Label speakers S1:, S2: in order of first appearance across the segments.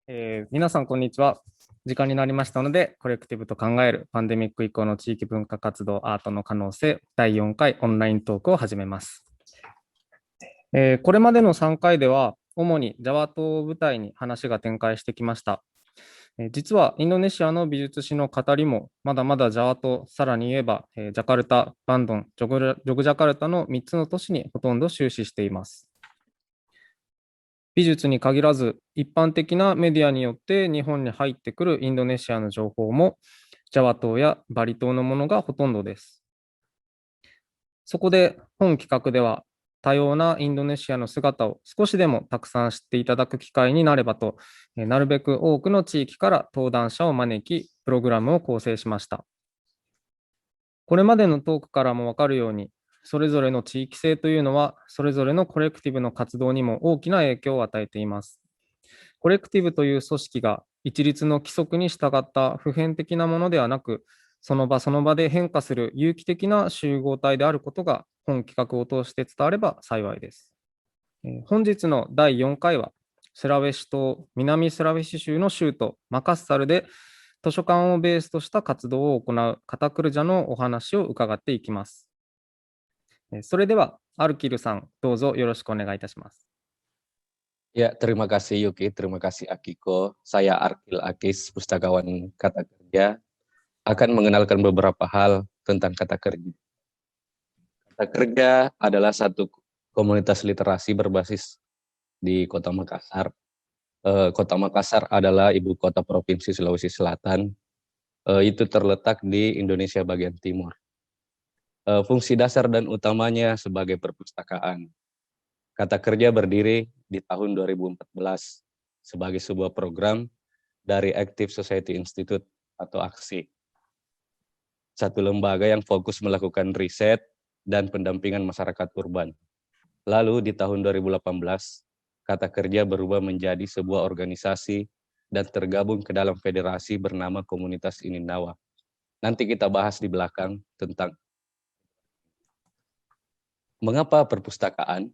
S1: 皆さん、こんにちは。時間になりましたので、コレクティブと考えるパンデミック以降の地域文化活動アートの可能性第4回オンライントークを始めます。これまでの3回では、主にジャワ島を舞台に話が展開してきました。実はインドネシアの美術史の語りも、まだまだジャワ島、さらに言えば、ジャカルタ、バンドン、ジョグジャカルタの3つの都市にほとんど終始しています。美術に限らず、一般的なメディアによって日本に入ってくるインドネシアの情報も、ジャワ島やバリ島のものがほとんどです。そこで本企画では、多様なインドネシアの姿を少しでもたくさん知っていただく機会になればと、なるべく多くの地域から登壇者を招き、プログラムを構成しました。これまでのトークからもわかるように、それぞれの地域性というのは、それぞれのコレクティブの活動にも大きな影響を与えています。コレクティブという組織が一律の規則に従った普遍的なものではなく、その場その場で変化する有機的な集合体であることが本企画を通して伝われば幸いです。本日の第4回は、スラウェシ島、南スラウェシ州の州都マカッサルで図書館をベースとした活動を行うカタクルジャのお話を伺っていきます。それでは、アルキルさん、どうぞよろしくお願いいたします。
S2: Ya, terima kasih Yuki, terima kasih Akiko. Saya Arkil Akis, pustakawan kata kerja, akan mengenalkan beberapa hal tentang kata kerja. Kata kerja adalah satu komunitas literasi berbasis di Kota Makassar. Kota Makassar adalah ibu kota Provinsi Sulawesi Selatan. Itu terletak di Indonesia bagian timur. Fungsi dasar dan utamanya sebagai perpustakaan. Kata kerja berdiri di tahun 2014 sebagai sebuah program dari Active Society Institute atau AXI. Satu lembaga yang fokus melakukan riset dan pendampingan masyarakat urban. Lalu di tahun 2018, Kata Kerja berubah menjadi sebuah organisasi dan tergabung ke dalam federasi bernama Komunitas Inindawa. Nanti kita bahas di belakang tentang mengapa perpustakaan.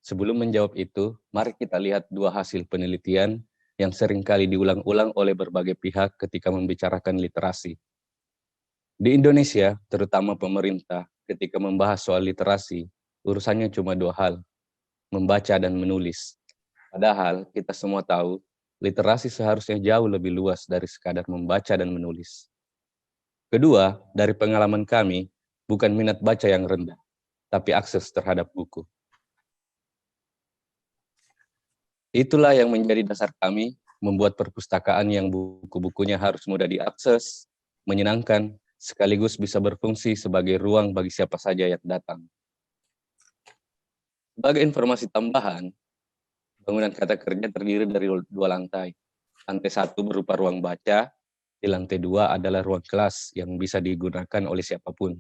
S2: Sebelum menjawab itu, mari kita lihat dua hasil penelitian yang seringkali diulang-ulang oleh berbagai pihak ketika membicarakan literasi. Di Indonesia, terutama pemerintah, ketika membahas soal literasi, urusannya cuma dua hal, membaca dan menulis. Padahal kita semua tahu, literasi seharusnya jauh lebih luas dari sekadar membaca dan menulis. Kedua, dari pengalaman kami, bukan minat baca yang rendah, tapi akses terhadap buku. Itulah yang menjadi dasar kami membuat perpustakaan yang buku-bukunya harus mudah diakses, menyenangkan, sekaligus bisa berfungsi sebagai ruang bagi siapa saja yang datang. Sebagai informasi tambahan, bangunan Kata Kerja terdiri dari dua lantai. Lantai 1 berupa ruang baca, di lantai 2 adalah ruang kelas yang bisa digunakan oleh siapapun,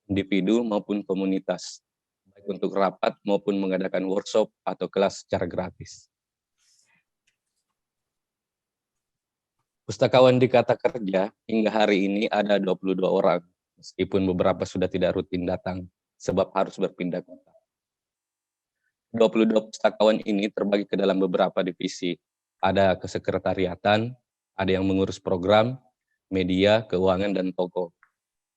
S2: individu maupun komunitas, baik untuk rapat maupun mengadakan workshop atau kelas secara gratis. Pustakawan di Kata Kerja hingga hari ini ada 22 orang, meskipun beberapa sudah tidak rutin datang, sebab harus berpindah kota. 22 pustakawan ini terbagi ke dalam beberapa divisi. Ada kesekretariatan, ada yang mengurus program, media, keuangan, dan toko.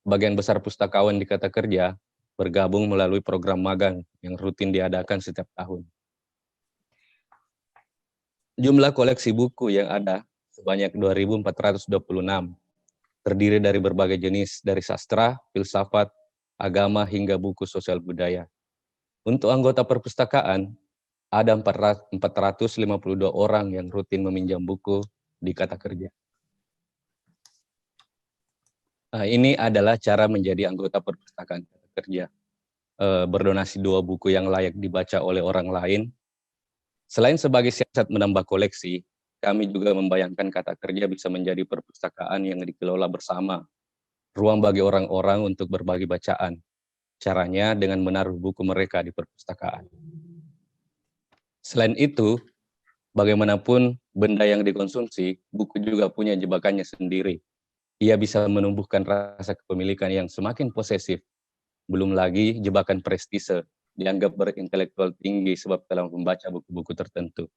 S2: Bagian besar pustakawan di Kata Kerja bergabung melalui program magang yang rutin diadakan setiap tahun. Jumlah koleksi buku yang ada sebanyak 2.426, terdiri dari berbagai jenis, dari sastra, filsafat, agama, hingga buku sosial budaya. Untuk anggota perpustakaan, ada 452 orang yang rutin meminjam buku di Kata Kerja. Ini adalah cara menjadi anggota perpustakaan Kata Kerja. Berdonasi 2 buku yang layak dibaca oleh orang lain. Selain sebagai siasat menambah koleksi, kami juga membayangkan Kata Kerja bisa menjadi perpustakaan yang dikelola bersama, ruang bagi orang-orang untuk berbagi bacaan. Caranya dengan menaruh buku mereka di perpustakaan. Selain itu, bagaimanapun benda yang dikonsumsi, buku juga punya jebakannya sendiri. Ia bisa menumbuhkan rasa kepemilikan yang semakin posesif. Belum lagi jebakan prestise, dianggap berintelektual tinggi sebab telah membaca buku-buku tertentu.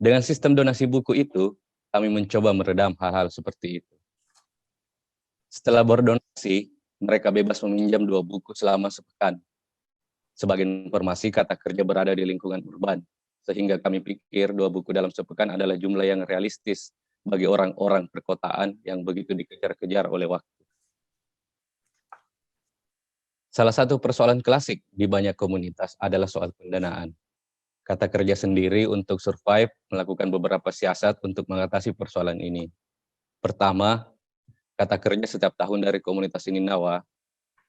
S2: Dengan sistem donasi buku itu, kami mencoba meredam hal-hal seperti itu. Setelah berdonasi, mereka bebas meminjam 2 buku selama sepekan. Sebagai informasi, Kata Kerja berada di lingkungan urban, sehingga kami pikir 2 buku dalam sepekan adalah jumlah yang realistis bagi orang-orang perkotaan yang begitu dikejar-kejar oleh waktu. Salah satu persoalan klasik di banyak komunitas adalah soal pendanaan. Kata Kerja sendiri untuk survive melakukan beberapa siasat untuk mengatasi persoalan ini. Pertama, Kata Kerja setiap tahun dari komunitas Ininawa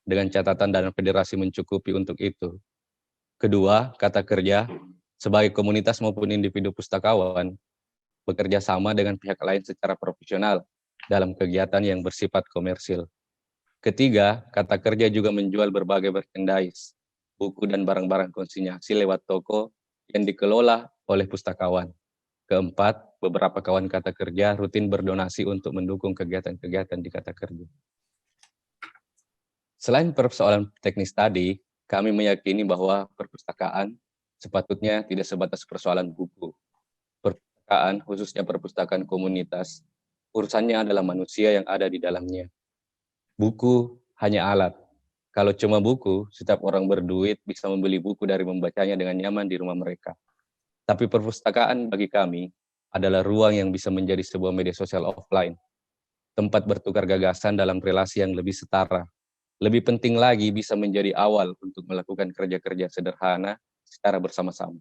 S2: dengan catatan dana federasi mencukupi untuk itu. Kedua, Kata Kerja sebagai komunitas maupun individu pustakawan bekerja sama dengan pihak lain secara profesional dalam kegiatan yang bersifat komersil. Ketiga, Kata Kerja juga menjual berbagai merchandise, buku dan barang-barang konsinyasi lewat toko yang dikelola oleh pustakawan. Keempat, beberapa kawan Kata Kerja rutin berdonasi untuk mendukung kegiatan-kegiatan di Kata Kerja. Selain persoalan teknis tadi, kami meyakini bahwa perpustakaan sepatutnya tidak sebatas persoalan buku. Perpustakaan, khususnya perpustakaan komunitas, urusannya adalah manusia yang ada di dalamnya. Buku hanya alat. Kalau cuma buku, setiap orang berduit bisa membeli buku dari membacanya dengan nyaman di rumah mereka. Tapi perpustakaan bagi kami adalah ruang yang bisa menjadi sebuah media sosial offline, tempat bertukar gagasan dalam relasi yang lebih setara. Lebih penting lagi bisa menjadi awal untuk melakukan kerja-kerja sederhana secara bersama-sama.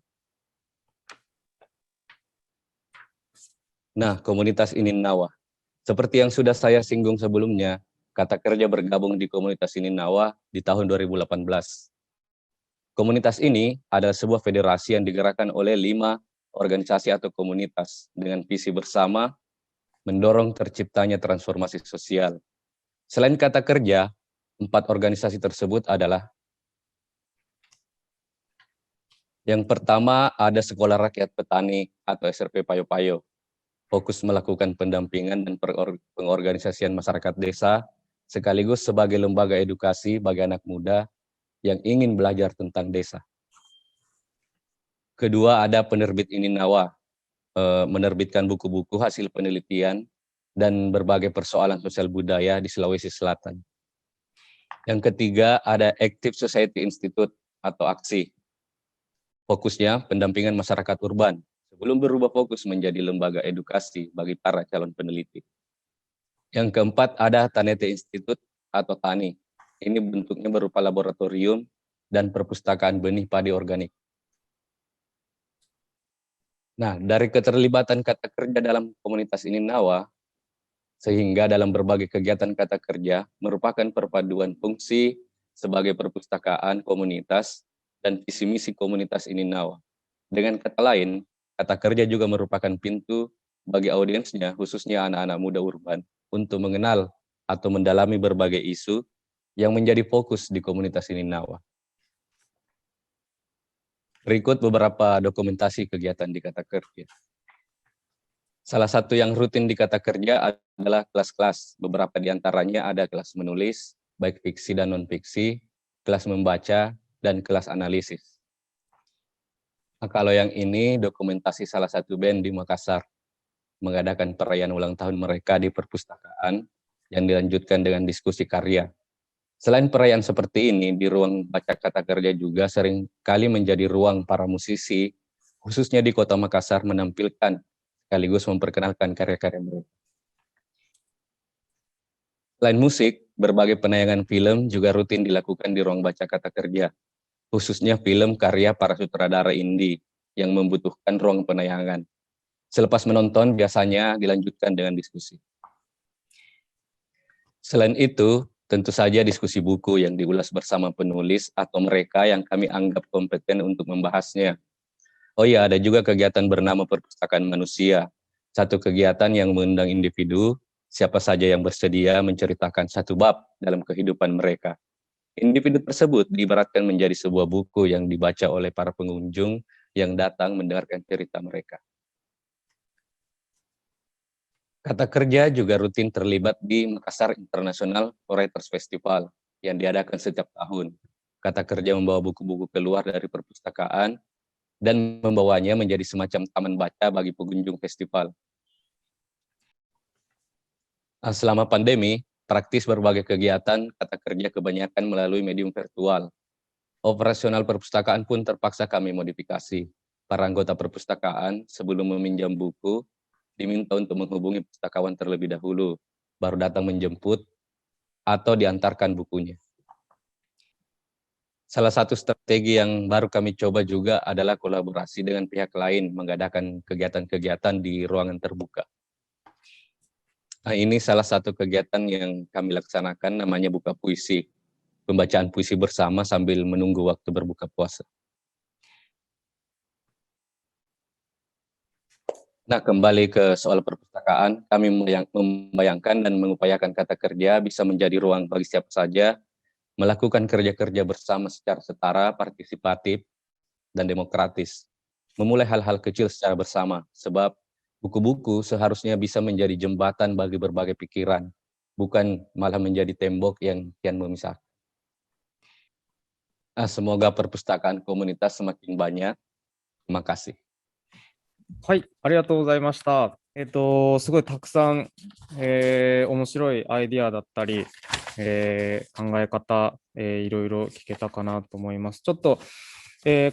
S2: Nah, komunitas Ininawa. Seperti yang sudah saya singgung sebelumnya, Kata Kerja bergabung di komunitas Ininawa di tahun 2018. Komunitas ini adalah sebuah federasi yang digerakkan oleh 5 organisasi atau komunitas dengan visi bersama mendorong terciptanya transformasi sosial. Selain Kata Kerja, 4 organisasi tersebut adalah: yang pertama ada Sekolah Rakyat Petani atau SRP Payo-Payo, fokus melakukan pendampingan dan pengorganisasian masyarakat desa, sekaligus sebagai lembaga edukasi bagi anak muda yang ingin belajar tentang desa. Kedua ada penerbit Ininawa, menerbitkan buku-buku hasil penelitian dan berbagai persoalan sosial budaya di Sulawesi Selatan. Yang ketiga ada Active Society Institute atau AXI, fokusnya pendampingan masyarakat urban sebelum berubah fokus menjadi lembaga edukasi bagi para calon peneliti. Yang keempat ada Tanete Institute atau TANI. Ini bentuknya berupa laboratorium dan perpustakaan benih padi organik. Nah, dari keterlibatan Kata Kerja dalam komunitas Ininawa, sehingga dalam berbagai kegiatan Kata Kerja merupakan perpaduan fungsi sebagai perpustakaan komunitas dan visi misi komunitas Ininawa. Dengan kata lain, Kata Kerja juga merupakan pintu bagi audiensnya, khususnya anak-anak muda urban, untuk mengenal atau mendalami berbagai isu yang menjadi fokus di komunitas Ininawa. Berikut beberapa dokumentasi kegiatan di Kata Kerja. Salah satu yang rutin di Kata Kerja adalah kelas-kelas. Beberapa di antaranya ada kelas menulis, baik fiksi dan non-fiksi, kelas membaca, dan kelas analisis. Nah, kalau yang ini dokumentasi salah satu band di Makassar, mengadakan perayaan ulang tahun mereka di perpustakaan yang dilanjutkan dengan diskusi karya. Selain perayaan seperti ini, di ruang baca Kata Kerja juga sering kali menjadi ruang para musisi, khususnya di Kota Makassar, menampilkan sekaligus memperkenalkan karya-karya mereka. Selain musik, berbagai penayangan film juga rutin dilakukan di ruang baca Kata Kerja, khususnya film karya para sutradara indie yang membutuhkan ruang penayangan. Selepas menonton, biasanya dilanjutkan dengan diskusi. Selain itu, tentu saja diskusi buku yang diulas bersama penulis atau mereka yang kami anggap kompeten untuk membahasnya. Oh ya, ada juga kegiatan bernama Perpustakaan Manusia, satu kegiatan yang mengundang individu, siapa saja yang bersedia menceritakan satu bab dalam kehidupan mereka. Individu tersebut diibaratkan menjadi sebuah buku yang dibaca oleh para pengunjung yang datang mendengarkan cerita mereka. Kata Kerja juga rutin terlibat di Makassar International Writers Festival yang diadakan setiap tahun. Kata Kerja membawa buku-buku keluar dari perpustakaan dan membawanya menjadi semacam taman baca bagi pengunjung festival. Selama pandemi, praktis berbagai kegiatan kata kerja kebanyakan melalui medium virtual. Operasional perpustakaan pun terpaksa kami modifikasi. Para anggota perpustakaan sebelum meminjam buku diminta untuk menghubungi pustakawan terlebih dahulu, baru datang menjemput atau diantarkan bukunya. Salah satu strategi yang baru kami coba juga adalah kolaborasi dengan pihak lain mengadakan kegiatan-kegiatan di ruangan terbuka. Nah, ini salah satu kegiatan yang kami laksanakan namanya buka puisi. Pembacaan puisi bersama sambil menunggu waktu berbuka puasa. Nah, kembali ke soal perpustakaan, kami membayangkan dan mengupayakan kata kerja bisa menjadi ruang bagi siapa saja melakukan kerja-kerja bersama secara setara, partisipatif, dan demokratis. Memulai hal-hal kecil secara bersama, sebab buku-buku seharusnya bisa menjadi jembatan bagi berbagai pikiran, bukan malah menjadi tembok yang kian memisahkan. Semoga perpustakaan komunitas semakin banyak. Terima kasih.
S1: はい、ありがとうございました。すごいたくさん、面白いアイディアだったり、考え方、いろいろ聞けたかなと思います。ちょっと、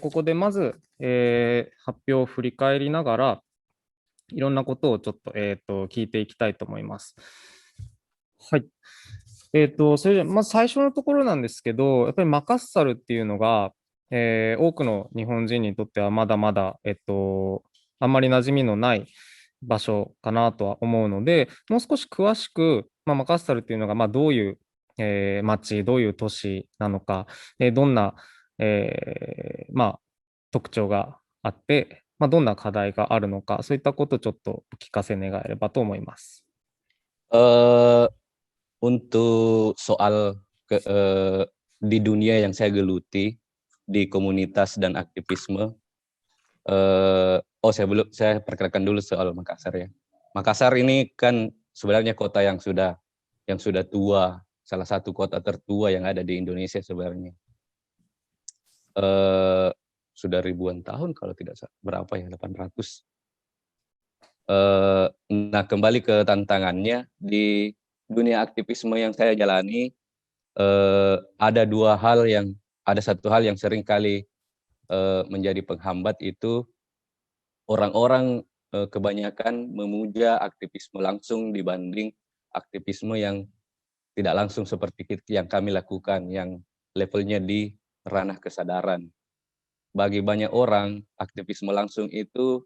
S1: ここでまず、発表を振り返りながら、いろんなことをちょっと、聞いていきたいと思います。はい。それじゃまず最初のところなんですけど、やっぱりマカッサルっていうのが、多くの日本人にとってはまだまだ、あんまり馴染みのない場所かなとは思うので、もう少し詳しく、マカッサルっていうのが、どういう、町、どういう都市なのか、どんな、特徴があって、どんな課題があるのか、そういったことをちょっとお聞かせ願えればと思います。
S2: Untuk soal di dunia yang saya geluti, di komunitas dan aktivisme, saya perkenalkan dulu soal Makassar ya. Makassar ini kan sebenarnya kota yang sudah tua, salah satu kota tertua yang ada di Indonesia sebenarnya. Sudah ribuan tahun kalau tidak salah, berapa ya, 800. Nah, kembali ke tantangannya di dunia aktivisme yang saya jalani, ada satu hal yang sering kali menjadi penghambat, itu orang-orang kebanyakan memuja aktivisme langsung dibanding aktivisme yang tidak langsung seperti yang kami lakukan, yang levelnya di ranah kesadaran. Bagi banyak orang, aktivisme langsung itu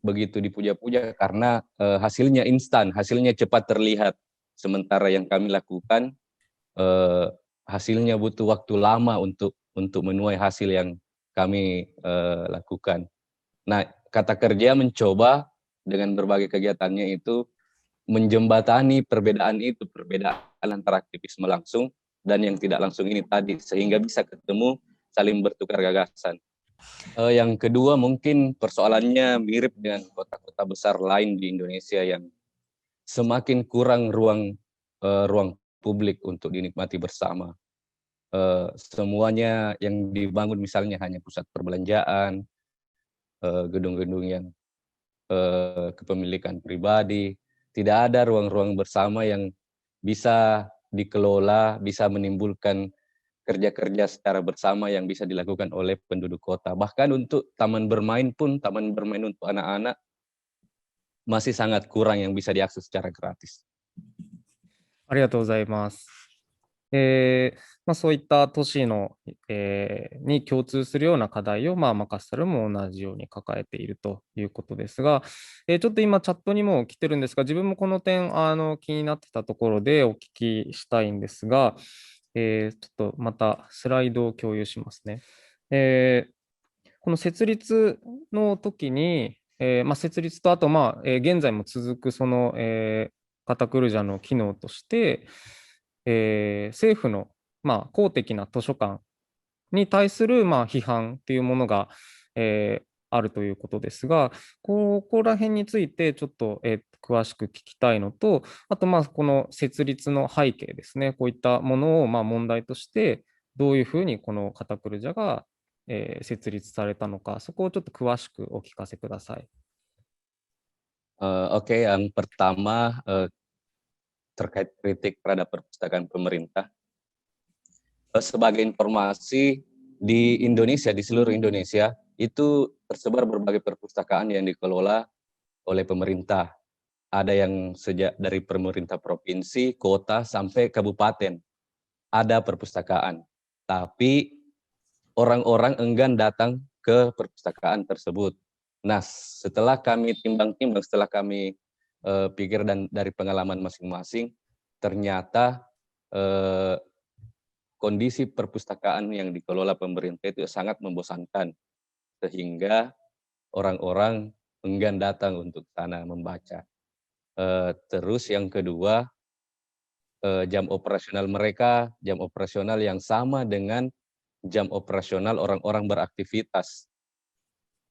S2: begitu dipuja-puja karena hasilnya instan, hasilnya cepat terlihat. Sementara yang kami lakukan, hasilnya butuh waktu lama untuk menuai hasil yang kami lakukan. Nah, kata kerja mencoba dengan berbagai kegiatannya itu menjembatani perbedaan antara aktivisme langsung dan yang tidak langsung ini tadi, sehingga bisa ketemu, saling bertukar gagasan. Yang kedua, mungkin persoalannya mirip dengan kota-kota besar lain di Indonesia yang semakin kurang ruang publik untuk dinikmati bersama. Semuanya yang dibangun misalnya hanya pusat perbelanjaan, gedung-gedung yang kepemilikan pribadi, tidak ada ruang-ruang bersama yang bisa dikelola, bisa menimbulkan kerja-kerja secara bersama yang bisa dilakukan oleh penduduk kota. Bahkan untuk taman bermain untuk anak-anak masih sangat kurang yang bisa diakses secara gratis.
S1: ありがとうございます。そういった都市の、に共通するような課題を、マカッサルも同じように抱えているということですが、ちょっと今チャットにも来てるんですが、自分もこの点気になってたところでお聞きしたいんですが、ちょっとまたスライドを共有しますね。この設立の時に、設立とあと、現在も続くその、カタクルジャの機能として、政府の、公的な図書館に対する、批判というものが、あるということですが、ここら辺についてちょっと、詳しく聞きたいのと、あと、この設立の背景ですね、こういったものを、問題として、どういうふうにこのカタクルジャが、設立されたのか、そこをちょっと詳しくお聞かせください。
S2: Oke, yang pertama terkait kritik terhadap perpustakaan pemerintah. Sebagai informasi, di Indonesia, di seluruh Indonesia, itu tersebar berbagai perpustakaan yang dikelola oleh pemerintah. Ada yang sejak dari pemerintah provinsi, kota, sampai kabupaten. Ada perpustakaan. Tapi orang-orang enggan datang ke perpustakaan tersebut. Nah, setelah kami timbang-timbang, setelah kami pikir dan dari pengalaman masing-masing, ternyata kondisi perpustakaan yang dikelola pemerintah itu sangat membosankan, sehingga orang-orang enggan datang untuk sana membaca. Terus yang kedua, jam operasional mereka, jam operasional yang sama dengan jam operasional orang-orang beraktivitas,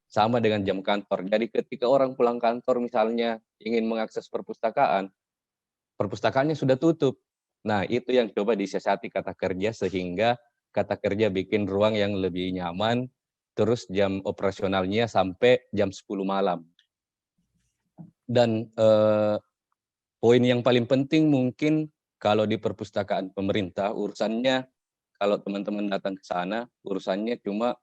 S2: sama dengan jam kantor. Jadi ketika orang pulang kantor misalnya ingin mengakses perpustakaan, perpustakaannya sudah tutup. Nah, itu yang coba disiasati Kata Kerja sehingga Kata Kerja bikin ruang yang lebih nyaman, terus jam operasionalnya sampai jam 10 malam. Dan poin yang paling penting mungkin kalau di perpustakaan pemerintah, urusannya kalau teman-teman datang ke sana, urusannya cuma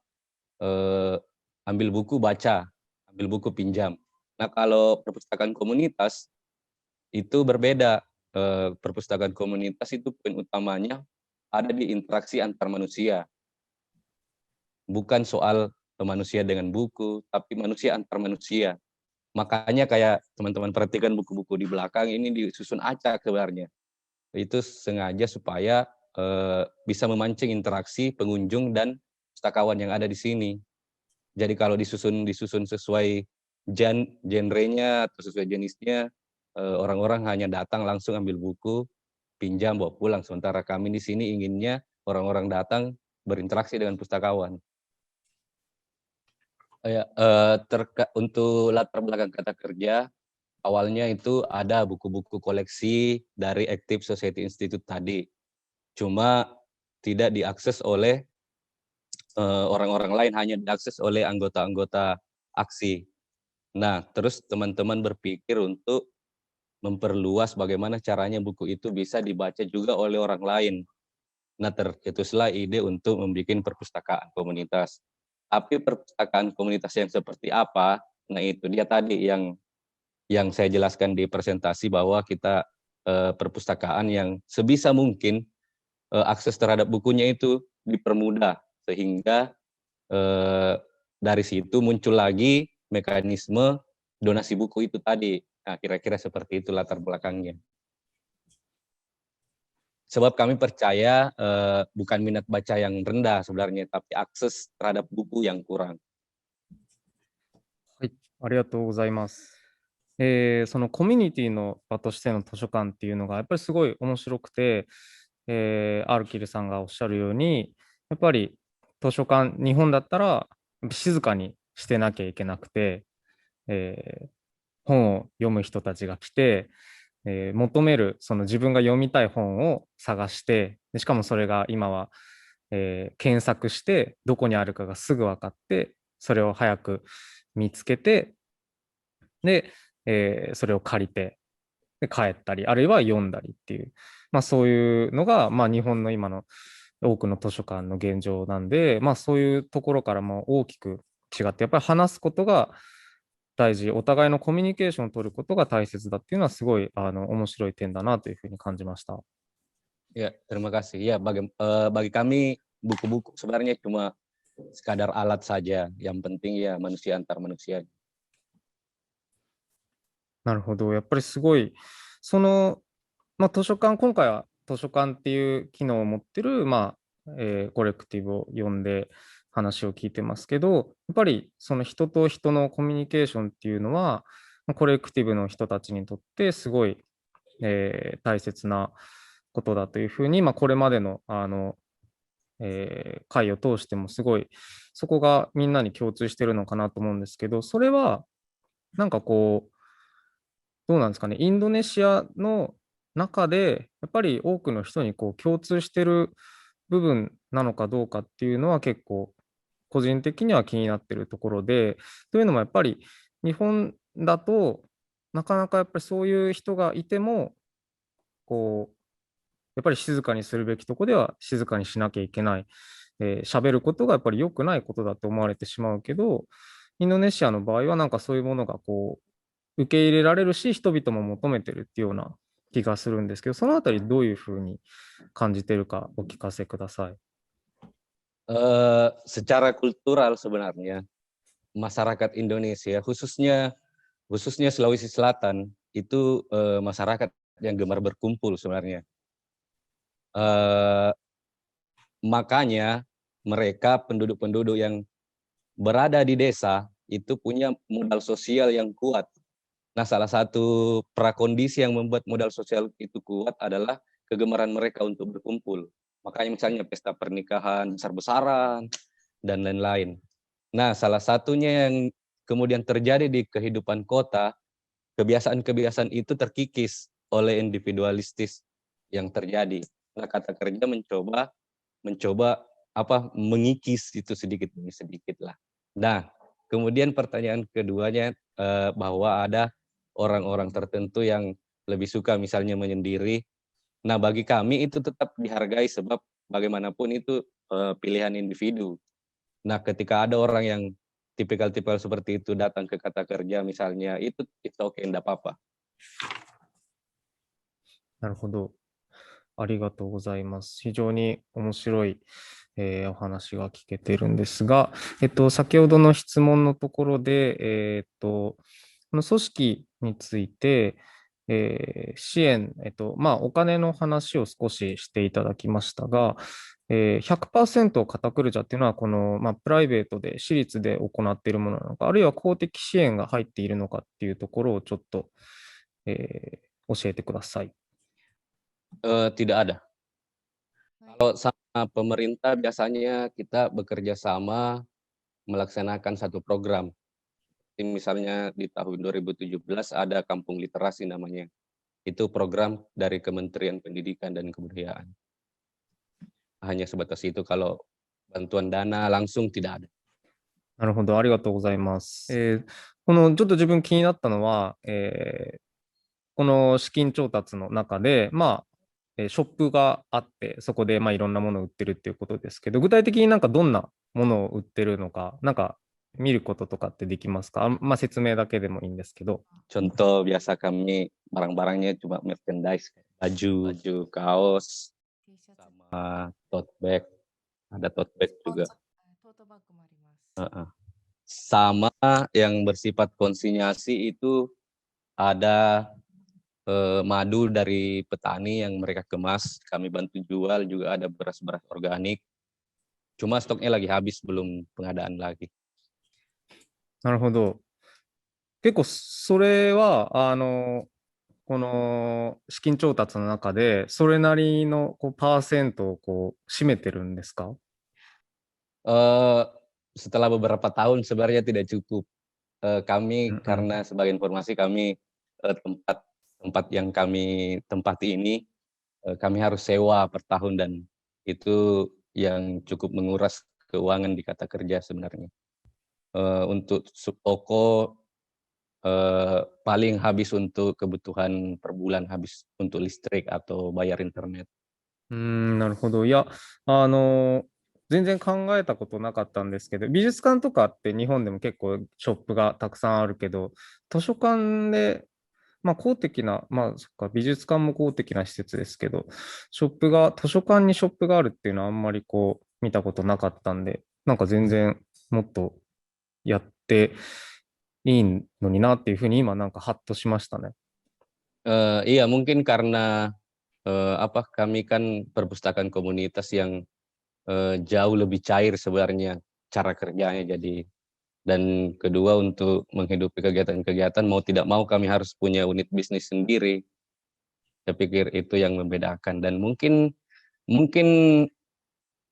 S2: ambil buku baca, ambil buku pinjam. Nah, kalau perpustakaan komunitas itu berbeda. Perpustakaan komunitas itu poin utamanya ada di interaksi antar manusia. Bukan soal manusia dengan buku, tapi manusia antar manusia. Makanya kayak teman-teman perhatikan buku-buku di belakang ini disusun acak sebenarnya. Itu sengaja supaya bisa memancing interaksi pengunjung dan pustakawan yang ada di sini. Jadi kalau disusun sesuai genrenya atau sesuai jenisnya, orang-orang hanya datang langsung ambil buku, pinjam, bawa pulang. Sementara kami di sini inginnya orang-orang datang berinteraksi dengan pustakawan. Untuk latar belakang Kata Kerja, awalnya itu ada buku-buku koleksi dari Active Society Institute tadi. Cuma tidak diakses oleh orang-orang lain, hanya diakses oleh anggota-anggota aksi. Nah, terus teman-teman berpikir untuk memperluas bagaimana caranya buku itu bisa dibaca juga oleh orang lain. Nah, tercetuslah ide untuk membuat perpustakaan komunitas. Tapi perpustakaan komunitas yang seperti apa? Nah, itu dia tadi yang saya jelaskan di presentasi, bahwa kita perpustakaan yang sebisa mungkin akses terhadap bukunya itu dipermudah, sehingga dari situ muncul lagi mekanisme donasi buku itu tadi. Nah, kira-kira seperti itu latar belakangnya. Sebab kami percaya bukan minat baca yang rendah sebenarnya, tapi akses terhadap buku yang kurang.
S1: はい、ありがとうございます。そのコミュニティの場としての図書館っていうのがやっぱりすごい面白くて、アルキルさんがおっしゃるように、やっぱり図書館、日本だったら静かにしてなきゃいけなくて、本を読む人たちが来て、求めるその自分が読みたい本を探して、でしかもそれが今は、検索してどこにあるかがすぐ分かって、それを早く見つけて、で、それを借りてで帰ったり、あるいは読んだりっていう、そういうのが、日本の今の多くの図書館の現状なんで、そういうところからも大きく違って、やっぱり話すことが大事、お互いのコミュニケーションを取ることが大切だっていうのはすごい面白い点だなというふうに感じました。
S2: Ya, terima kasih. Ya, bagi kami buku-buku sebenarnya cuma sekadar alat saja. Yang penting ya manusia antar manusia.
S1: なるほど。やっぱりすごい、その、図書館、今回は図書館っていう機能を持ってる、コレクティブを呼んで話を聞いてますけど、やっぱりその人と人のコミュニケーションっていうのは、コレクティブの人たちにとってすごい、大切なことだというふうに、これまでの会を通してもすごいそこがみんなに共通してるのかなと思うんですけど、それはなんかこうどうなんですかね、インドネシアの中でやっぱり多くの人にこう共通してる部分なのかどうかっていうのは結構個人的には気になっているところで、というのもやっぱり日本だとなかなかやっぱりそういう人がいても、こう、やっぱり静かにするべきとこでは静かにしなきゃいけない。喋ることがやっぱり良くないことだと思われてしまうけど、インドネシアの場合はなんかそういうものがこう、受け入れられるし、人々も求めてるっていうような気がするんですけど、そのあたりどういうふうに感じてるかお聞かせください。
S2: Secara kultural sebenarnya masyarakat Indonesia khususnya Sulawesi Selatan itu masyarakat yang gemar berkumpul sebenarnya. Makanya mereka penduduk-penduduk yang berada di desa itu punya modal sosial yang kuat. Nah, salah satu prakondisi yang membuat modal sosial itu kuat adalah kegemaran mereka untuk berkumpul. Makanya misalnya pesta pernikahan besar-besaran dan lain-lain. Nah, salah satunya yang kemudian terjadi di kehidupan kota, kebiasaan-kebiasaan itu terkikis oleh individualistis yang terjadi. Nah, kata kerja mencoba mengikis itu sedikit demi sedikit lah. Nah, kemudian pertanyaan keduanya bahwa ada orang-orang tertentu yang lebih suka misalnya menyendiri. Nah, bagi kami itu tetap dihargai sebab bagaimanapun itu pilihan individu. Nah, ketika ada orang yang tipikal-tipikal seperti itu datang ke kata kerja misalnya, itu oke, enggak apa-apa.
S1: なるほど。ありがとうございます。非常に面白い、お話が聞けているんですが、先ほどの質問のところで、この組織について、支援、お金の話を少ししていただきましたが、100%カタクルジャっていうのは、この、プライベートで、私立で行っているものなのか、あるいは公的支援が入っているのかっていうところをちょっと、教えてください。
S2: Tidak ada. Kalau sama pemerintah biasanya kita bekerja sama melaksanakan satu program. Misalnya di tahun 2017 ada Kampung Literasi namanya. Itu program dari Kementerian Pendidikan dan Kebudayaan. Hanya sebatas itu, kalau bantuan dana langsung tidak ada.
S1: なるほど、ありがとうございます。このちょっと自分気になったのは、この資金調達の中で、ショップがあって、そこでいろんなものを売ってるっていうことですけど、具体的になんかどんなものを売ってるのか、なんか見ることとかってできますか？説明だけでもいいんですけど。
S2: Contoh biasa kami barang-barangnya cuma merchandise, baju, kaos, sama tote bag. Ada tote bag juga. Sama yang bersifat konsinyasi itu ada madu dari petani yang mereka kemas, kami bantu jual, juga ada beras-beras organik. Cuma stoknya lagi habis, belum pengadaan lagi.
S1: なるほど。結構それは、この資金調達の中で、それなりのパーセントを占めてるんですか？
S2: Setelah beberapa tahun sebenarnya tidak cukup. Kami karena sebagai informasi kami tempat yang kami tempati ini kami harus sewa per tahun, dan itu yang cukup menguras keuangan di kata kerja sebenarnya. Untuk toko paling habis untuk kebutuhan per bulan, habis untuk listrik atau bayar internet.
S1: なるほど。いや、全然考えたことなかったんですけど、美術館とかって日本でも結構ショップがたくさんあるけど、図書館で、公的な、そっか、美術館も公的な施設ですけど、図書館にショップがあるっていうのはあんまり見たことなかったんで、なんか全然もっとやっていいのになっていうふうに今なんかハッとしましたね。
S2: Iya, mungkin karena kami kan perpustakaan komunitas yang jauh lebih cair sebenarnya cara kerjanya, jadi, dan kedua untuk menghidupi kegiatan-kegiatan mau tidak mau kami harus punya unit bisnis sendiri. Saya pikir itu yang membedakan, dan mungkin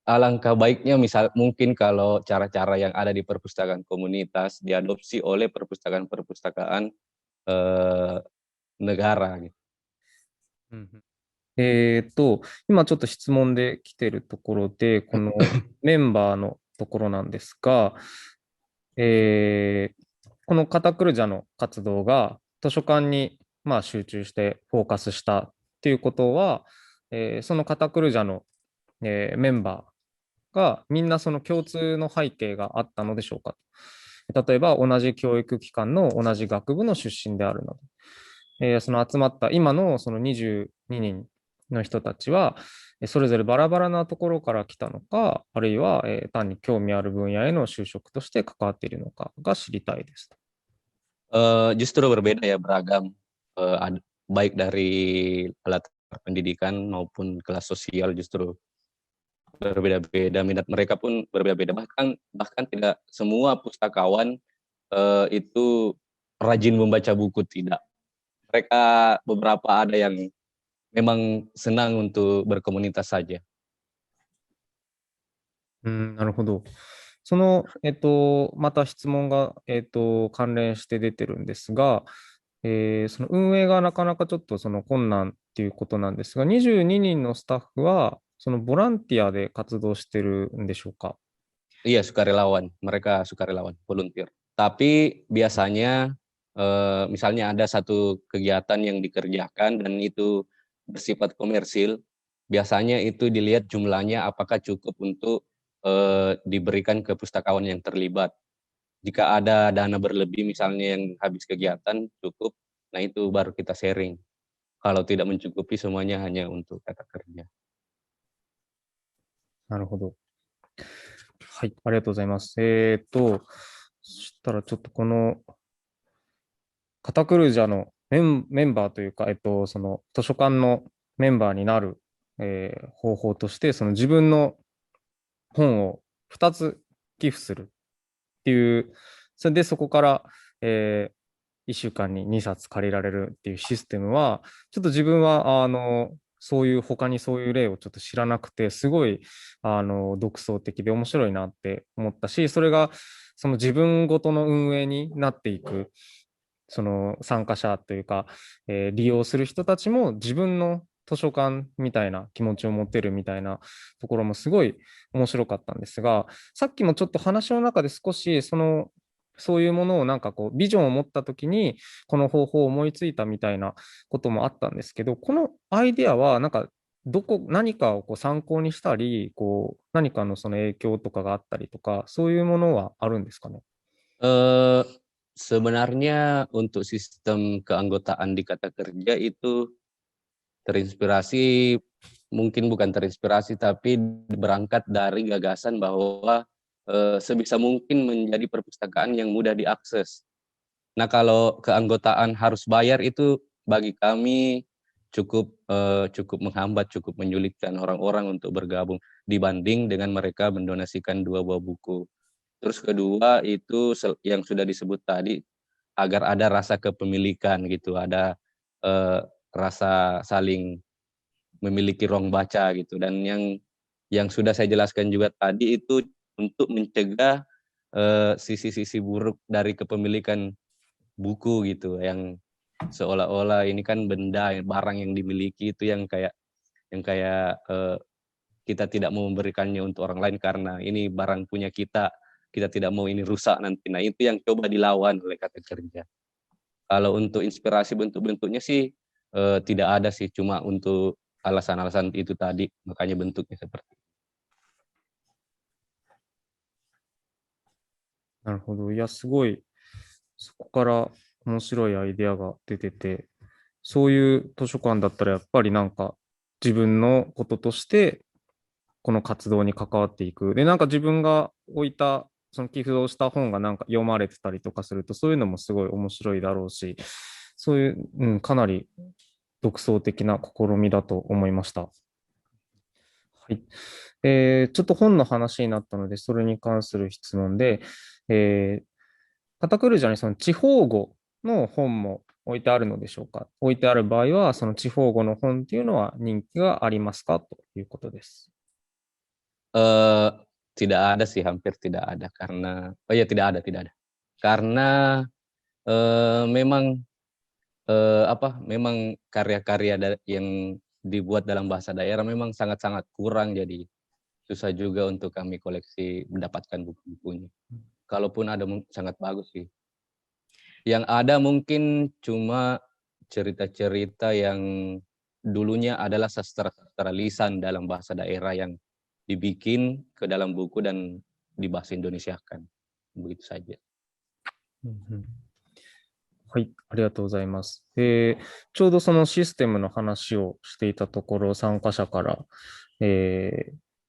S2: alangkah baiknya mungkin kalau cara-cara yang ada di perpustakaan komunitas diadopsi oleh perpustakaan-perpustakaan negara gitu.
S1: 今ちょっと質問で来てるところで、このメンバーのところなんですが、このカタクルジャの活動が図書館にまあ集中してフォーカスしたっていうことは、そのカタクルジャの、メンバーがみんなその共通の背景があったのでしょうか。例えば同じ教育機関の同じ学部の出身であるなど、その集まった今のその22人の人たちは、それぞれバラバラなところから来たのか、あるいは単に興味ある分野への就職として関わっているのかが知りたいです。
S2: Justru berbeda ya, beragam, baik dari latar pendidikan maupun kelas sosial justru berbeda-beda, minat mereka pun berbeda-beda. Bahkan tidak semua pustakawan itu rajin membaca buku, tidak. Mereka beberapa ada yang memang senang untuk berkomunitas saja.
S1: なるほど。その、また質問が、関連して出てるんですが、その運営がなかなかちょっとその困難っていうことなんですが、22人のスタッフは、そのボランティアで活動してるんでしょうか。
S2: Iya, sukarelawan. Mereka sukarelawan, volunteer. Tapi biasanya misalnya ada satu kegiatan yang dikerjakan dan itu bersifat komersil, biasanya itu dilihat jumlahnya apakah cukup untuk diberikan ke pustakawan yang terlibat. Jika ada dana berlebih misalnya yang habis kegiatan cukup, nah itu baru kita sharing. Kalau tidak mencukupi semuanya hanya untuk kata kerja.
S1: なるほど。はい、ありがとうございます。そしたらちょっとこのカタクルージャのメンバーというか、その図書館のメンバーになる、方法として、その自分の本を2つ寄付するっていう、それでそこから、1週間に2冊借りられるっていうシステムは、ちょっと自分は、そういう、他にそういう例をちょっと知らなくて、すごい、独創的で面白いなって思ったし、それが、その自分ごとの運営になっていく、その参加者というか、利用する人たちも自分の図書館みたいな気持ちを持てるみたいなところもすごい面白かったんですが、さっきもちょっと話の中で少しそういうものをなんかこうビジョンを持った時にこの方法を思いついたみたいなこともあったんですけど、このアイデアはなんか何かをこう参考にしたり、こう何かのその影響とかがあったりとか、そういうものはあるんですかね。
S2: Eh, Sebenarnya untuk sistem keanggotaan di Kata Kerja itu terinspirasi, mungkin bukan terinspirasi, tapi berangkat dari gagasan bahwa sebisa mungkin menjadi perpustakaan yang mudah diakses. Nah, kalau keanggotaan harus bayar itu bagi kami cukup menghambat, cukup menyulitkan orang-orang untuk bergabung dibanding dengan mereka mendonasikan 2 buah buku. Terus kedua itu yang sudah disebut tadi, agar ada rasa kepemilikan gitu, ada rasa saling memiliki ruang baca gitu. Dan yang sudah saya jelaskan juga tadi itu untuk mencegah sisi-sisi buruk dari kepemilikan buku gitu, yang seolah-olah ini kan benda, barang yang dimiliki itu yang kayak kita tidak mau memberikannya untuk orang lain karena ini barang punya kita, kita tidak mau ini rusak nanti. Nah, itu yang coba dilawan oleh Kata Kerja. Kalau untuk inspirasi bentuk-bentuknya sih tidak ada sih, cuma untuk alasan-alasan itu tadi, makanya bentuknya seperti.
S1: なるほど。いや、すごい、そこから面白いアイデアが出てて、そういう図書館だったらやっぱりなんか自分のこととしてこの活動に関わっていく。で、なんか自分が置いた、その寄付をした本がなんか読まれてたりとかすると、そういうのもすごい面白いだろうし、そういう、かなり独創的な試みだと思いました。はい。ちょっと本の話になったので、それに関する質問で、カタクルジャにその地方語の本も置いてあるのでしょうか。置いてある場合は、その地方語の本っていうのは人気がありますかということです。
S2: Tidak ada sih, hampir tidak ada karena tidak ada. Karena memang memang karya-karya yang dibuat dalam bahasa daerah memang sangat-sangat kurang, jadi susah juga untuk kami koleksi mendapatkan buku-bukunya. Kalaupun ada sangat bagus sih. Yang ada mungkin cuma cerita-cerita yang dulunya adalah sastra-sastra lisan dalam bahasa daerah yang dibikin ke dalam buku dan dibahasa Indonesiakan. Begitu saja.
S1: うんうん。はい、ありがとうございます。ちょうどそのシステムの話をしていたところ、参加者から、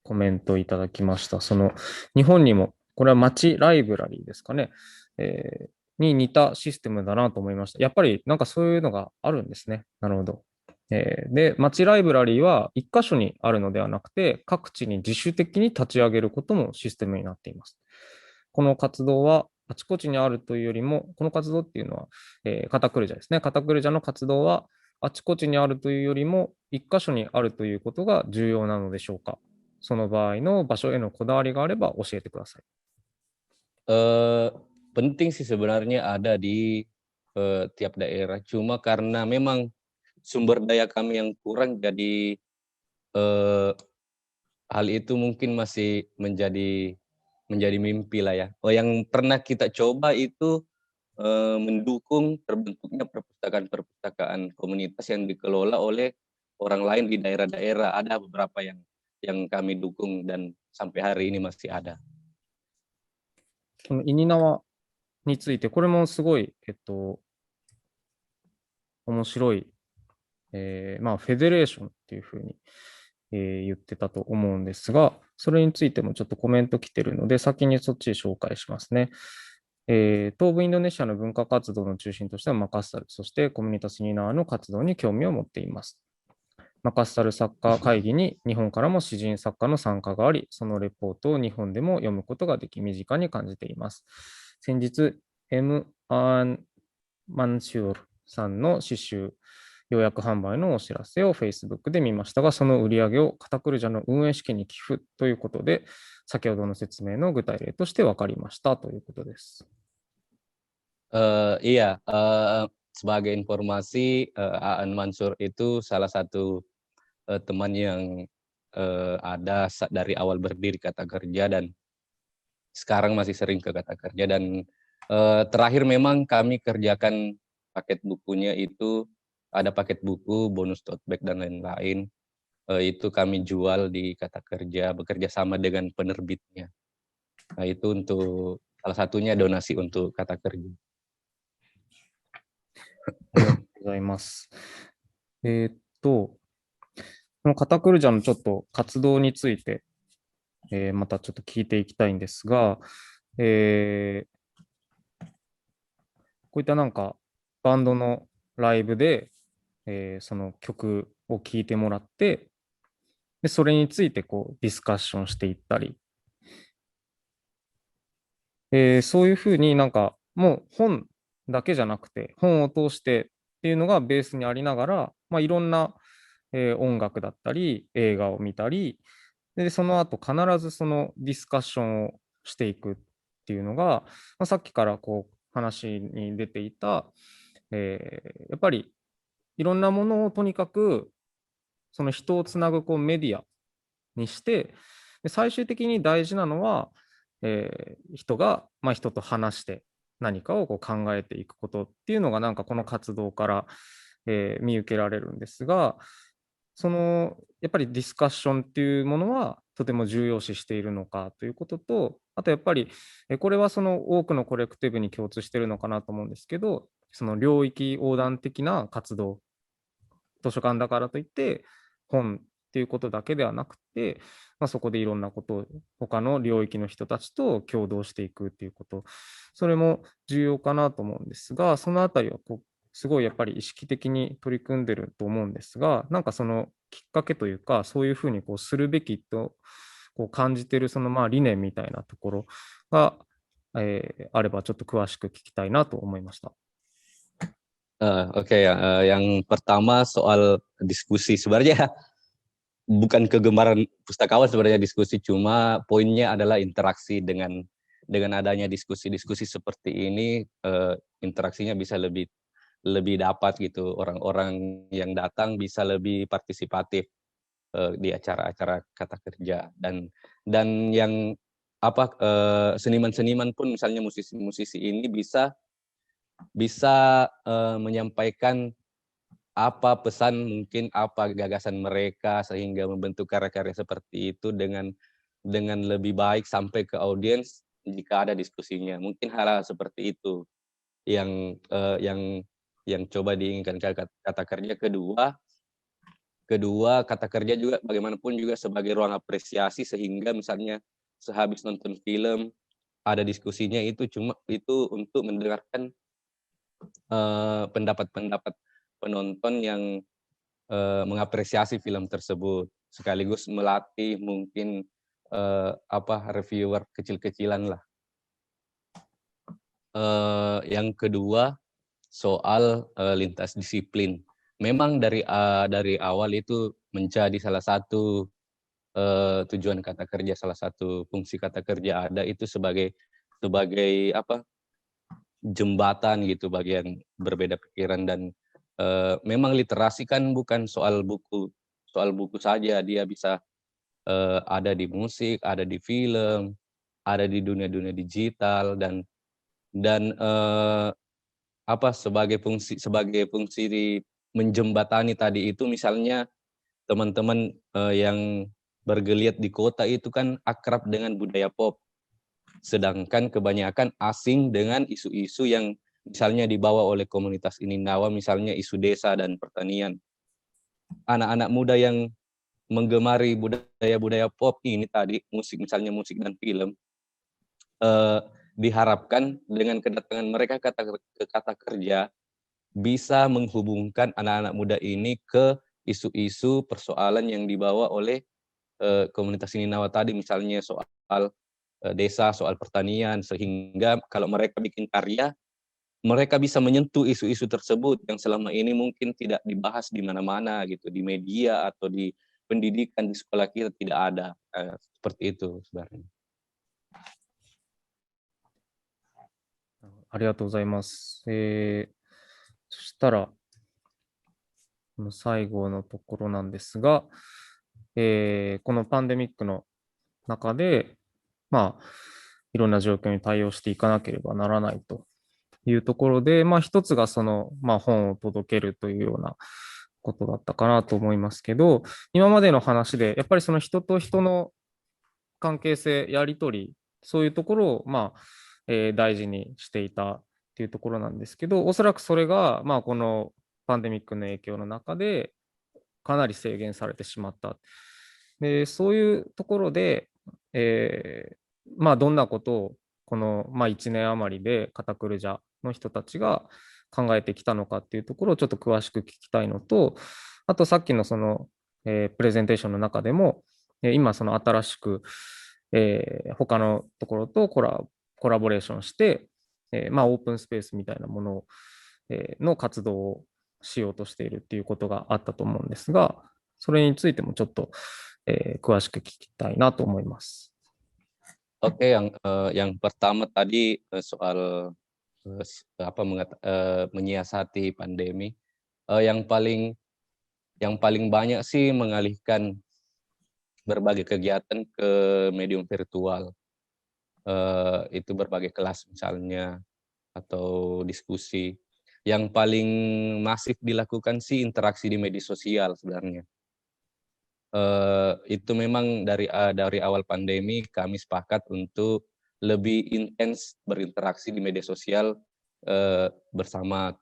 S1: コメントいただきました。その日本にも、これは街ライブラリーですかね、に似たシステムだなと思いました。やっぱりなんかそういうのがあるんですね。なるほど。で、街ライブラリーは一箇所にあるのではなくて、各地に自主的に立ち上げることもシステムになっています。この活動はあちこちにあるというよりも、この活動っていうのは、カタクルジャですね。カタクルジャの活動はあちこちにあるというよりも、一箇所にあるということが重要なのでしょうか。その場合の場所へのこだわりがあれば教えてください。
S2: Penting sih sebenarnya ada di tiap daerah. Cuma karena memang sumber daya kami yang kurang, jadi hal itu mungkin masih menjadi mimpi lah ya. Yang pernah kita coba itu mendukung terbentuknya perpustakaan-perpustakaan komunitas yang dikelola oleh orang lain di daerah-daerah. Ada beberapa yang kami dukung dan sampai hari ini masih ada.
S1: そのイニナワについて、これもすごい、面白い、まあ、フェデレーションっていうふうに、言ってたと思うんですが、それについてもちょっとコメント来てるので、先にそっち紹介しますね。東部インドネシアの文化活動の中心としてはマカッサル、そしてコミュニタスニナーの活動に興味を持っています。マカッサル作家会議に日本からも詩人作家の参加があり、そのレポートを日本でも読むことができ、身近に感じています。先日、M. アン・マンシュールさんの詩集、予約販売のお知らせを Facebook で見ましたが、その売り上げをカタクルジャの運営資金に寄付ということで、先ほどの説明の具体例として分かりましたということです。
S2: Iya, sebagai informasi, Aan Mansur itu salah satu teman yang ada dari awal berdiri Kata Kerja dan sekarang masih sering ke Kata Kerja, dan terakhir memang kami kerjakan paket bukunya itu ada paket buku, bonus tote bag dan lain-lain. Itu kami jual di Kata Kerja bekerja sama dengan penerbitnya. Nah, itu untuk salah satunya donasi untuk Kata Kerja.
S1: ありがとうございます。このカタクルジャのちょっと活動について、またちょっと聞いていきたいんですが、こういったなんかバンドのライブで、その曲を聴いてもらって、でそれについてこうディスカッションしていったり、そういうふうになんかもう本だけじゃなくて、本を通してっていうのがベースにありながら、まあ、いろんな、音楽だったり、映画を見たり、で、その後必ずそのディスカッションをしていくっていうのが、まあ、さっきからこう話に出ていた、やっぱりいろんなものをとにかくその人をつなぐこうメディアにして、で最終的に大事なのは、人が、まあ、人と話して何かをこう考えていくことっていうのがなんかこの活動から、見受けられるんですが、そのやっぱりディスカッションっていうものはとても重要視しているのかということと、あとやっぱりこれはその多くのコレクティブに共通しているのかなと思うんですけど、その領域横断的な活動、図書館だからといって本っていうことだけではなくて、まあ、そこでいろんなことを他の領域の人たちと共同していくっていうこと、それも重要かなと思うんですが、そのあたりはこうすごいやっぱり意識的に取り組んでると思うんですが、なんかそのきっかけというか、そういうふうにこうするべきとこう感じているそのまあ理念みたいなところが、あればちょっと詳しく聞きたいなと思いました。
S2: Oke ya, yang pertama soal diskusi, sebenarnya bukan kegemaran pustakawan sebenarnya diskusi, cuma poinnya adalah interaksi. Dengan adanya diskusi-diskusi seperti ini, interaksinya bisa lebih dapat gitu, orang-orang yang datang bisa lebih partisipatif. di acara-acara kata kerja. Dan yang seniman-seniman pun misalnya musisi-musisi ini bisa menyampaikan apa pesan, mungkin apa gagasan mereka sehingga membentuk karya-karya seperti itu dengan lebih baik sampai ke audiens jika ada diskusinya. Mungkin hal-hal seperti itu yang coba diinginkan kata kerja. Kedua, kata kerja juga bagaimanapun juga sebagai ruang apresiasi, sehingga misalnya sehabis nonton film ada diskusinya, itu untuk mendengarkan pendapat-pendapat penonton yang mengapresiasi film tersebut, sekaligus melatih mungkin reviewer kecil-kecilan lah. Yang kedua, soal lintas disiplin. Memang dari awal itu menjadi salah satu tujuan kata kerja, salah satu fungsi kata kerja ada itu sebagai jembatan gitu bagi yang berbeda pikiran. Dan memang literasi kan bukan soal buku saja, dia bisa ada di musik, ada di film, ada di dunia digital, dan sebagai fungsi di menjembatani tadi itu, misalnya teman-teman yang bergeliat di kota itu kan akrab dengan budaya pop, sedangkan kebanyakan asing dengan isu-isu yang misalnya dibawa oleh komunitas Ininawa, misalnya isu desa dan pertanian. Anak-anak muda yang menggemari budaya-budaya pop ini tadi, misalnya musik dan film, diharapkan dengan kedatangan mereka ke kata kerja bisa menghubungkan anak-anak muda ini ke isu-isu persoalan yang dibawa oleh komunitas Ninawa tadi, misalnya soal desa, soal pertanian, sehingga kalau mereka bikin karya, mereka bisa menyentuh isu-isu tersebut yang selama ini mungkin tidak dibahas di mana-mana gitu, di media atau di pendidikan di sekolah kita tidak ada. Seperti itu sebenarnya.
S1: ありがとうございます。そしたら、最後のところなんですが、このパンデミックの中で、いろんな状況に対応していかなければならないというところで、一つが本を届けるというようなことだったかなと思いますけど、今までの話で、やっぱりその人と人の関係性、やり取り、そういうところを、大事にしていたっていうところなんですけど、おそらくそれが、このパンデミックの影響の中で、かなり制限されてしまった。で、そういうところで、どんなことをこの、1年余りでカタクルジャの人たちが考えてきたのかっていうところをちょっと詳しく聞きたいのと、あとさっきのプレゼンテーションの中でも、今その新しく、他のところとコラボレーションして、オープンスペースみたいなものの活動をしようとしているっていうことがあったと思うんですが、それについてもちょっと、詳しく聞きたいなと思います。
S2: Oke, yang pertama tadi soal menyiasati pandemi, yang paling banyak sih mengalihkan berbagai kegiatan ke medium virtual. Itu berbagai kelas misalnya atau diskusi. Yang paling masif dilakukan sih interaksi di media sosial sebenarnya. Itu memang dari awal pandemi kami sepakat untuk lebih intens berinteraksi di media sosial bersama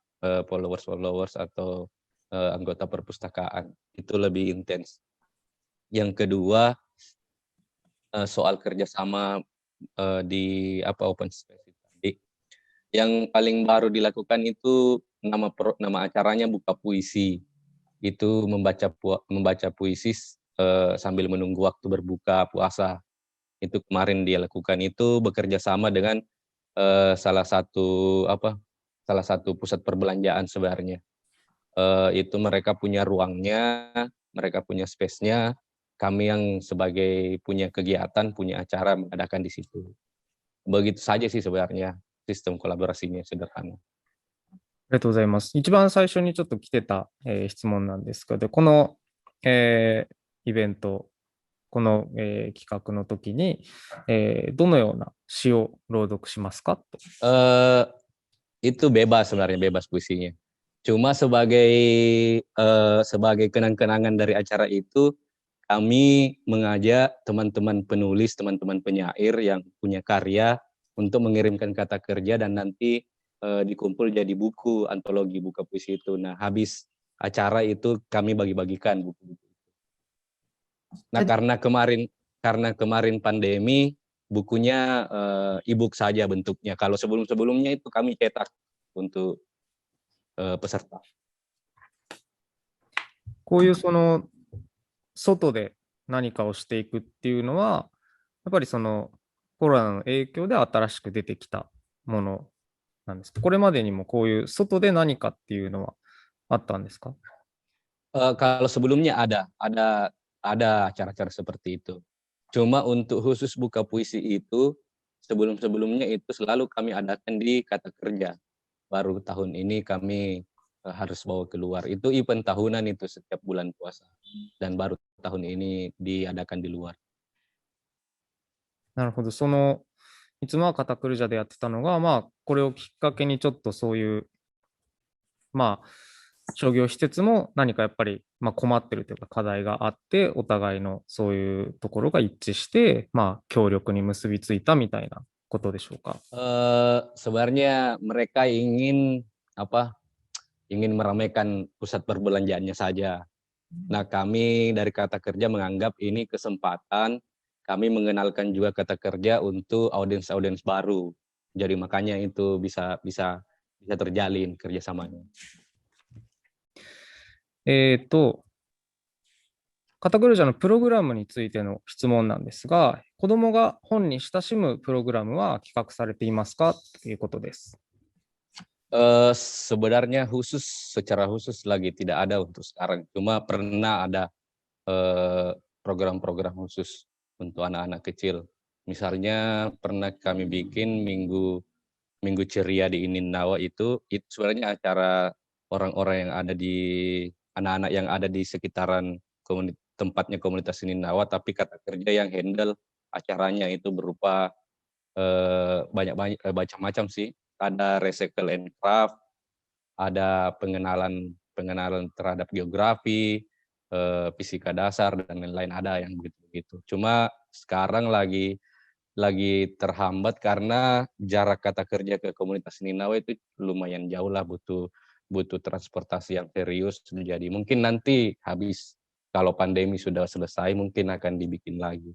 S2: followers atau anggota perpustakaan. Itu lebih intens. Yang kedua, soal kerjasama di open space tadi. Yang paling baru dilakukan itu nama acaranya buka puisi. Itu membaca puisi sambil menunggu waktu berbuka puasa. Itu kemarin dia lakukan, itu bekerja sama dengan salah satu pusat perbelanjaan sebenarnya. Itu mereka punya ruangnya, mereka punya space-nya, kami yang sebagai punya kegiatan, punya acara mengadakan di situ. Begitu saja sih sebenarnya sistem kolaborasinya sederhana.
S1: ありがとうございます。一番最初にちょっと来てた、質問なんですけど、この、イベント、この、企画の時に、どのような詩を朗読しますかと。
S2: Itu bebas sebenarnya, bebas puisinya. Cuma sebagai kenang-kenangan dari acara itu, kami mengajak teman-teman penulis, teman-teman penyair yang punya karya untuk mengirimkan kata kerja dan nanti dikumpul jadi buku antologi buku puisi itu. Nah, habis acara itu kami bagi-bagikan buku-buku. Nah, karena kemarin pandemi, bukunya e-book saja bentuknya. Kalau sebelum-sebelumnya itu kami cetak untuk peserta.
S1: こういうその外で何かをしていくっていうのは、やっぱりそのコロナの影響で新しく出てきたものなんですか。これまでにもこういう外で何かっていうのはあったんですか。
S2: Kalau sebelumnya ada acara-acara seperti itu. Cuma untuk khusus buka puisi itu, sebelum-sebelumnya itu selalu kami adakan di kata kerja. Baru tahun ini kami harus bawa keluar. Itu event tahunan itu setiap bulan puasa. Dan baru tahun ini diadakan di luar.
S1: なるほど。その、いつもはカタクルジャでやってたのが、まあ、これをきっかけにちょっとそういう、まあ、商業施設も何かやっぱり、まあ、困ってるというか課題があって、お互いのそういうところが一致して、まあ、協力に結びついたみたいなことでしょうか。
S2: Sebenarnya mereka ingin meramaikan pusat perbelanjaannya saja. Nah, kami dari Kata Kerja menganggap ini kesempatan kami mengenalkan juga kata kerja untuk audiens-audiens baru. Jadi makanya itu bisa terjalin kerjasamanya.
S1: カタクルジャのプログラムについての質問なんですが、子どもが本に親しむプログラムは企画されていますかということです。
S2: Sebenarnya secara khusus lagi tidak ada untuk sekarang. Cuma pernah ada program-program khusus untuk anak-anak kecil. Misalnya pernah kami bikin minggu ceria di Ininnawa itu sebenarnya acara orang-orang yang ada di anak-anak yang ada di sekitaran tempatnya komunitas Ininnawa, tapi kata kerja yang handle acaranya itu berupa banyak macam-macam sih. Ada recycle and craft, ada pengenalan terhadap geografi, fisika dasar dan lain-lain, ada yang begitu-begitu. Cuma sekarang lagi terhambat karena jarak kata kerja ke komunitas Ninawa itu lumayan jauh lah, butuh transportasi yang serius. Jadi mungkin nanti habis kalau pandemi sudah selesai mungkin akan dibikin lagi.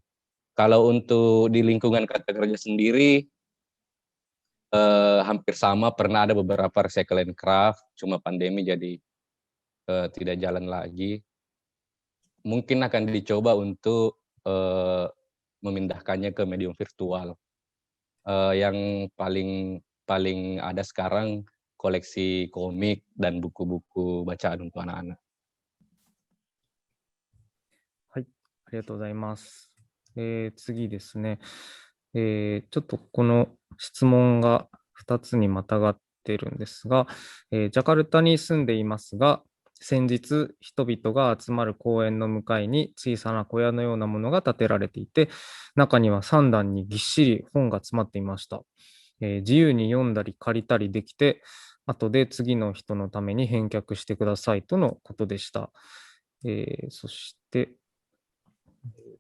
S2: Kalau untuk di lingkungan kata kerja sendiri hampir sama, pernah ada beberapa recycle and craft, cuma pandemi jadi tidak jalan lagi. Mungkin akan dicoba untuk memindahkannya ke medium virtual. Yang paling ada sekarang koleksi komik dan buku-buku bacaan untuk anak-anak.
S1: はい、ありがとうございます。次ですね、ちょっとこの質問が2つにまたがってるんですが、ジャカルタに住んでいますが、先日人々が集まる公園の向かいに小さな小屋のようなものが建てられていて、中には3段にぎっしり本が詰まっていました。自由に読んだり借りたりできて、後で次の人のために返却してくださいとのことでした。そして、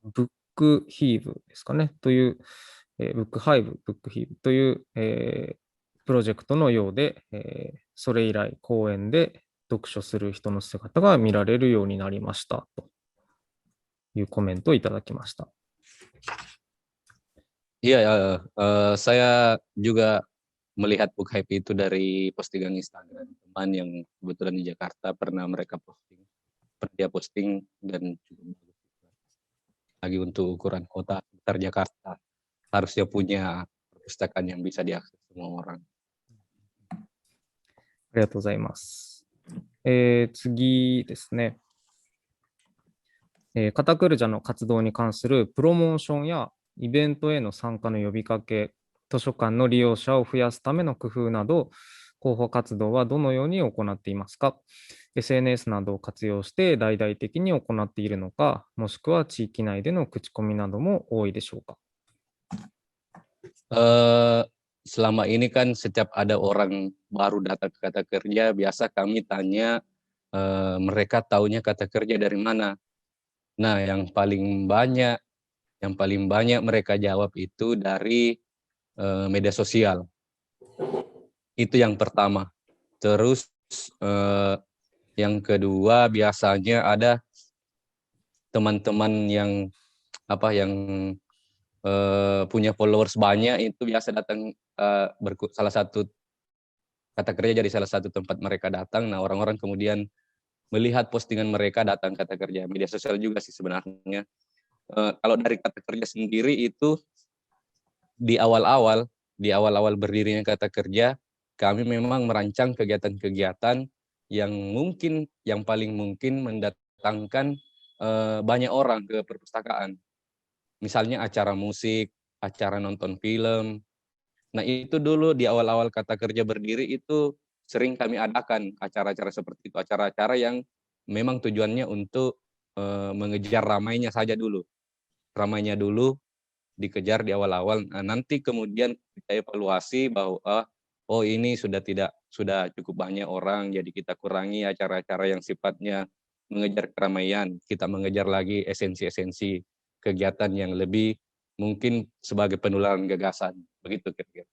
S1: ブックヒーブですかね、という、ブックヒーブという、プロジェクトのようで、それ以来公園で読書する人の姿が見られるようになりましたというコメントをいただきました。
S2: Iya, saya juga melihat book hype itu dari postingan Instagram teman yang kebetulan di Jakarta, pernah dia posting dan cukup bagus. Lagi untuk ukuran kota besar Jakarta, harusnya punya perpustakaan yang bisa diakses semua orang.
S1: ありがとうございます。次ですね。カタクルジャの活動に関するプロモーションやイベントへの参加の呼びかけ、図書館の利用者を増やすための工夫など、広報活動はどのように行っていますか。SNS などを活用して大々的に行っているのか、もしくは地域内での口コミなども多いでしょうか。
S2: Selama ini kan setiap ada orang baru datang ke kata kerja, biasa kami tanya mereka taunya kata kerja dari mana. Nah, yang paling banyak mereka jawab itu dari media sosial. Itu yang pertama. Terus yang kedua biasanya ada teman-teman yang punya followers banyak itu biasa datang salah satu kata kerja jadi salah satu tempat mereka datang. Nah, orang-orang kemudian melihat postingan mereka datang kata kerja. Media sosial juga sih sebenarnya. Kalau dari kata kerja sendiri itu di awal-awal berdirinya kata kerja, kami memang merancang kegiatan-kegiatan yang paling mungkin mendatangkan banyak orang ke perpustakaan. Misalnya acara musik, acara nonton film. Nah, itu dulu di awal-awal kata kerja berdiri itu sering kami adakan acara-acara seperti itu, acara-acara yang memang tujuannya untuk mengejar ramainya saja dulu. Ramainya dulu dikejar di awal-awal. Nah, nanti kemudian kita evaluasi bahwa oh ini sudah cukup banyak orang, jadi kita kurangi acara-acara yang sifatnya mengejar keramaian. Kita mengejar lagi esensi-esensi kegiatan yang lebih mungkin sebagai penularan gagasan. Begitu kira-kira.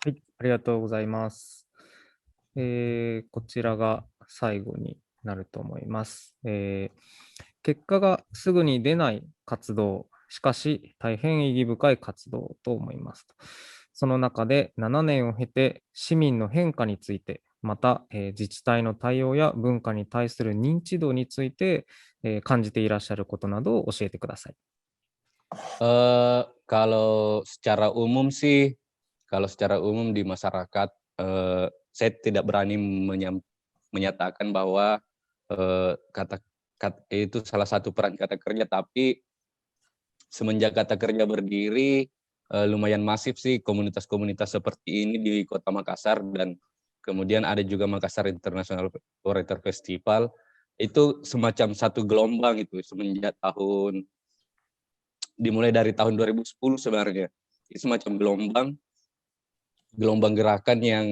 S1: はい、ありがとうございます。こちらが最後になると思います。結果がすぐに出ない活動、しかし大変意義深い活動と思いますと。その中で7年を経て市民の変化について、また、自治体の対応や文化に対する認知度について、感じていらっしゃることなどを教えてください。
S2: Kalau secara umum sih, kalau secara umum di masyarakat, saya tidak berani menyatakan bahwa itu salah satu peran kata kerja, tapi semenjak kata kerja berdiri, lumayan masif sih komunitas-komunitas seperti ini di Kota Makassar, dan kemudian ada juga Makassar International Orator Festival. Itu semacam satu gelombang itu semenjak dimulai dari tahun 2010 sebenarnya. Itu semacam gelombang gerakan yang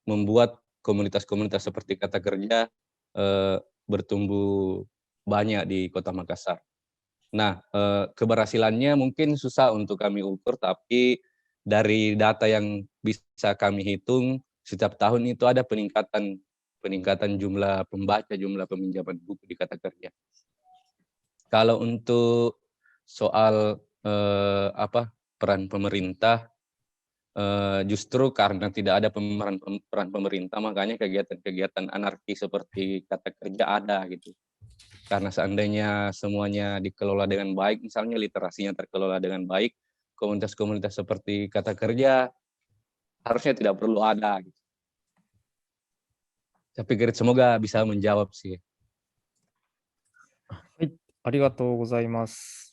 S2: membuat komunitas-komunitas seperti kata kerja bertumbuh banyak di Kota Makassar. Nah, keberhasilannya mungkin susah untuk kami ukur, tapi dari data yang bisa kami hitung, setiap tahun itu ada peningkatan jumlah pembaca, jumlah peminjaman buku di kata kerja. Kalau untuk soal peran pemerintah, justru karena tidak ada peran pemerintah, makanya kegiatan-kegiatan anarki seperti kata kerja ada gitu. Karena seandainya semuanya dikelola dengan baik, misalnya literasinya terkelola dengan baik, komunitas-komunitas seperti kata kerja harusnya tidak perlu ada. Gitu. Saya pikir semoga bisa menjawab sih.
S1: はい、ありがとうございます。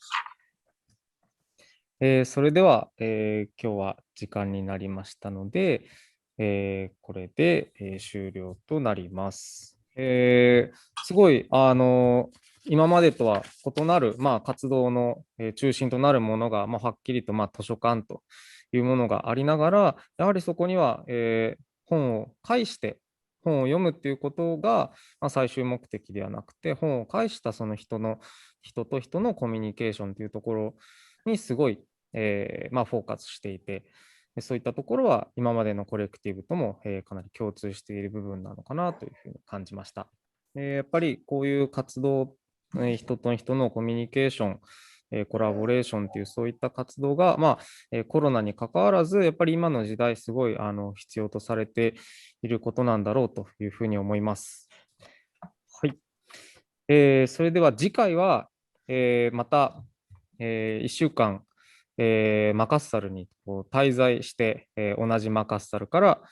S1: それでは、今日は時間になりましたので、これで、終了となります。すごい、今までとは異なる、活動の、中心となるものが、はっきりと、図書館というものがありながら、やはりそこには、本を介して本を読むっていうことが、最終目的ではなくて、本を介したその人と人のコミュニケーションというところにすごい、フォーカスしていて、そういったところは今までのコレクティブとも、かなり共通している部分なのかなというふうに感じました。やっぱりこういう活動、人と人のコミュニケーション、コラボレーションというそういった活動が、コロナに関わらず、やっぱり今の時代すごい必要とされていることなんだろうというふうに思います。はい。それでは次回は、また、1週間、マカッサルに滞在して、同じマカッサルから、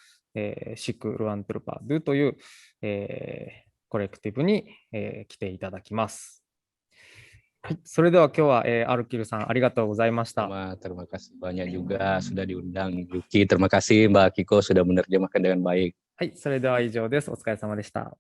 S1: シク・ルアントゥルパードゥという、コレクティブに、来ていただきます。はい、それでは今日は、アルキルさんありがとうございました。
S2: Terima kasih banyak juga sudah diundang Yuki. Terima kasih Mbak Akiko sudah menerjemahkan dengan baik.
S1: はい、それでは以上です。お疲れ様でした。